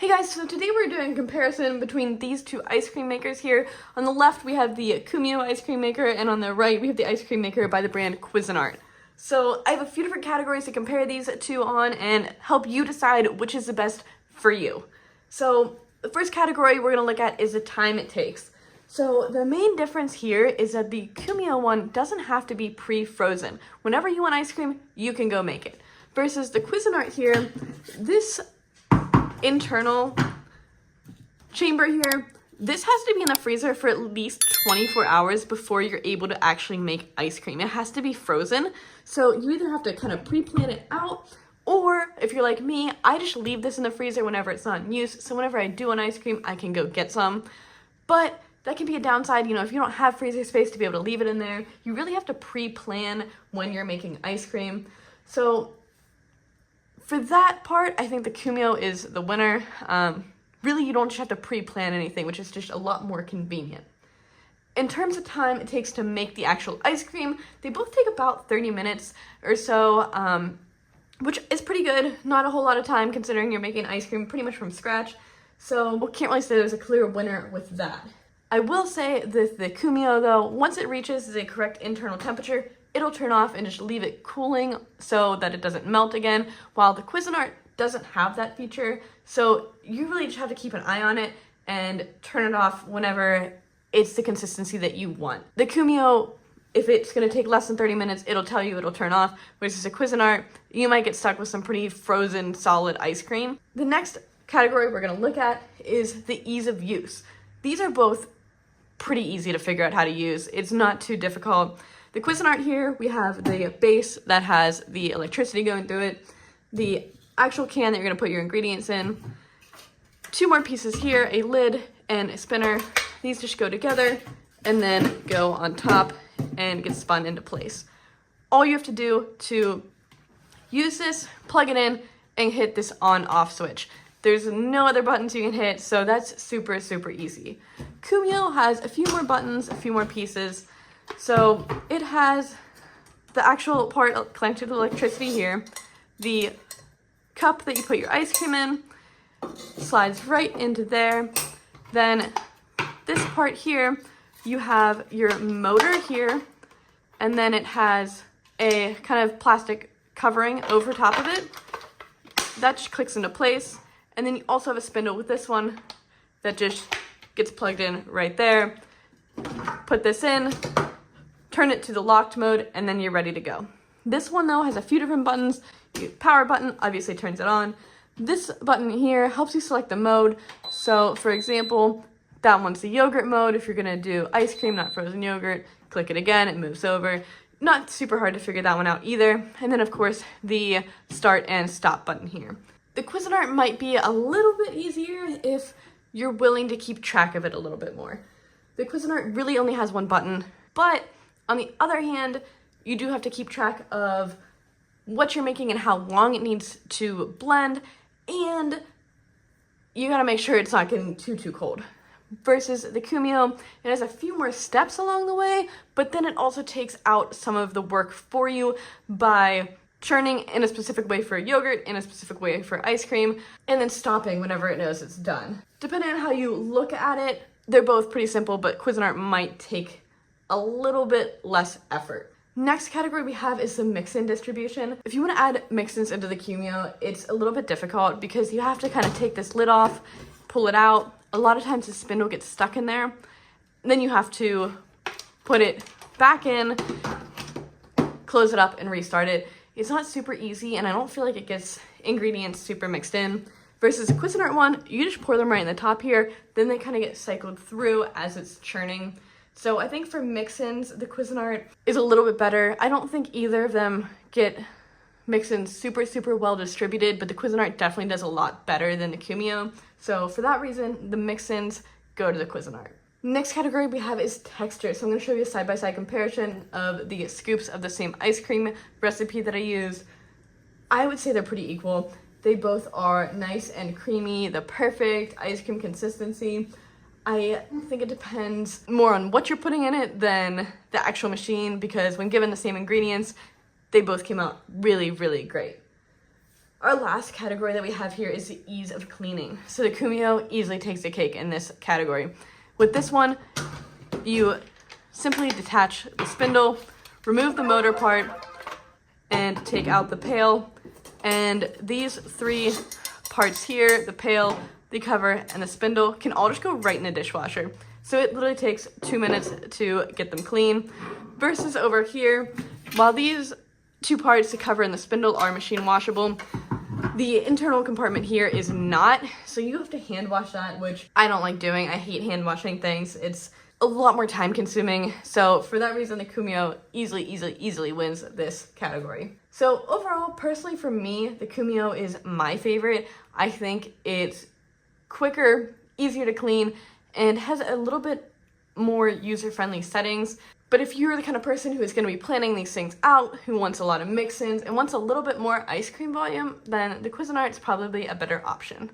Hey guys, so today we're doing a comparison between these two ice cream makers here. On the left we have the KUMIO ice cream maker, and on the right we have the ice cream maker by the brand Cuisinart. So I have a few different categories to compare these two on and help you decide which is the best for you. So the first category we're going to look at is the time it takes. So the main difference here is that the KUMIO one doesn't have to be pre-frozen. Whenever you want ice cream, you can go make it. Versus the Cuisinart here, this internal chamber here, this has to be in the freezer for at least 24 hours before you're able to actually make ice cream. It has to be frozen, so you either have to kind of pre-plan it out, or if you're like me, I just leave this in the freezer whenever it's not in use, so whenever I do an ice cream, I can go get some. But that can be a downside, you know, if you don't have freezer space to be able to leave it in there, you really have to pre-plan when you're making ice cream. So for that part, I think the KUMIO is the winner. Really, you don't just have to pre-plan anything, which is just a lot more convenient. In terms of time it takes to make the actual ice cream, they both take about 30 minutes or so, which is pretty good. Not a whole lot of time considering you're making ice cream pretty much from scratch. So we can't really say there's a clear winner with that. I will say that the KUMIO though, once it reaches the correct internal temperature, it'll turn off and just leave it cooling so that it doesn't melt again, while the Cuisinart doesn't have that feature. So you really just have to keep an eye on it and turn it off whenever it's the consistency that you want. The KUMIO, if it's going to take less than 30 minutes, it'll tell you it'll turn off, versus a Cuisinart, you might get stuck with some pretty frozen solid ice cream. The next category we're going to look at is the ease of use. These are both pretty easy to figure out how to use. It's not too difficult. The Cuisinart here, we have the base that has the electricity going through it, the actual can that you're going to put your ingredients in, two more pieces here, a lid and a spinner. These just go together and then go on top and get spun into place. All you have to do to use this, plug it in and hit this on-off switch. There's no other buttons you can hit, so that's super, super easy. KUMIO has a few more buttons, a few more pieces. So it has the actual part connected to electricity here. The cup that you put your ice cream in slides right into there. Then this part here, you have your motor here, and then it has a kind of plastic covering over top of it. That just clicks into place. And then you also have a spindle with this one that just gets plugged in right there. Put this in, turn it to the locked mode, and then you're ready to go. This one though has a few different buttons. The power button obviously turns it on. This button here helps you select the mode. So for example, that one's the yogurt mode. If you're gonna do ice cream, not frozen yogurt, click it again, it moves over. Not super hard to figure that one out either. And then of course the start and stop button here. The Cuisinart might be a little bit easier if you're willing to keep track of it a little bit more. The Cuisinart really only has one button, but on the other hand, you do have to keep track of what you're making and how long it needs to blend, and you gotta make sure it's not getting too cold. Versus the KUMIO, it has a few more steps along the way, but then it also takes out some of the work for you by churning in a specific way for yogurt, in a specific way for ice cream, and then stopping whenever it knows it's done. Depending on how you look at it, they're both pretty simple, but Cuisinart might take a little bit less effort. Next category we have is the mix-in distribution. If you want to add mix-ins into the KUMIO, it's a little bit difficult because you have to kind of take this lid off, pull it out. A lot of times the spindle gets stuck in there. Then you have to put it back in, close it up, and restart it. It's not super easy, and I don't feel like it gets ingredients super mixed in. Versus a Cuisinart one, you just pour them right in the top here, then they kind of get cycled through as it's churning. So I think for mix-ins, the Cuisinart is a little bit better. I don't think either of them get mix-ins super well distributed, but the Cuisinart definitely does a lot better than the KUMIO. So for that reason, the mix-ins go to the Cuisinart. Next category we have is texture. So I'm going to show you a side-by-side comparison of the scoops of the same ice cream recipe that I use. I would say they're pretty equal. They both are nice and creamy, the perfect ice cream consistency. I think it depends more on what you're putting in it than the actual machine, because when given the same ingredients, they both came out really great. Our last category that we have here is the ease of cleaning. So the KUMIO easily takes the cake in this category. With this one, you simply detach the spindle, remove the motor part, and take out the pail. And these three parts here, the pail, the cover, and the spindle, can all just go right in the dishwasher. So it literally takes 2 minutes to get them clean. Versus over here, while these two parts, the cover and the spindle, are machine washable, the internal compartment here is not, so you have to hand wash that, which I don't like doing. I hate hand washing things. It's a lot more time consuming. So for that reason, the KUMIO easily wins this category. So overall, personally for me, the KUMIO is my favorite. I think it's quicker, easier to clean, and has a little bit more user-friendly settings. But if you're the kind of person who is going to be planning these things out, who wants a lot of mix-ins and wants a little bit more ice cream volume, then the Cuisinart is probably a better option.